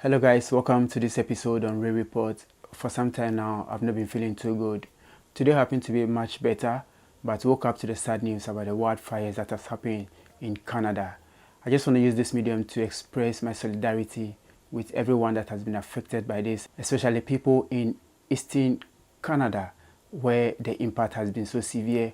Hello guys, welcome to this episode on Rain Report. For some time now, I've not been feeling too good. Today happened to be much better, but woke up to the sad news about the wildfires that has happened in Canada. I just want to use this medium to express my solidarity with everyone that has been affected by this, especially people in Eastern Canada, where the impact has been so severe.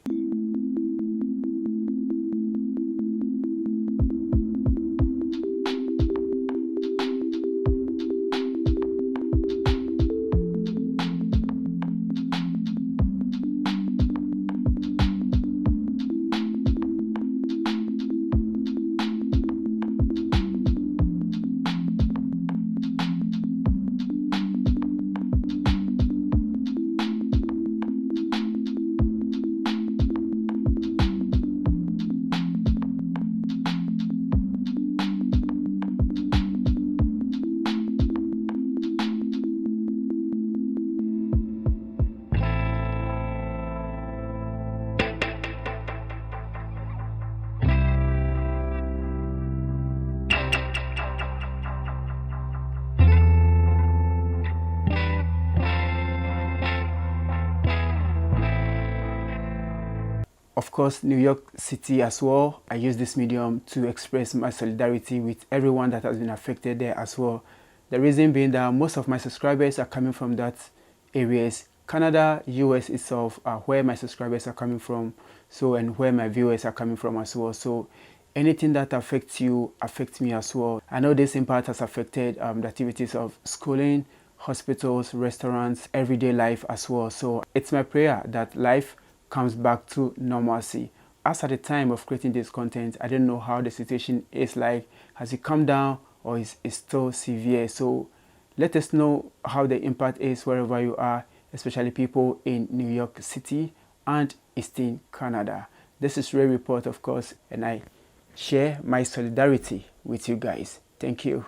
Of course, New York City as well. I use this medium to express my solidarity with everyone that has been affected there as well. The reason being that most of my subscribers are coming from that areas. Canada, US itself are where my subscribers are coming from, and where my viewers are coming from as well. So anything that affects you affects me as well. I know this impact has affected the activities of schooling, hospitals, restaurants, everyday life as well. So it's my prayer that life comes back to normalcy. As at the time of creating this content, I don't know how the situation is like. Has it come down or is it still severe? So let us know how the impact is wherever you are, especially people in New York City and Eastern Canada. This is Ray Report, of course, and I share my solidarity with you guys. Thank you.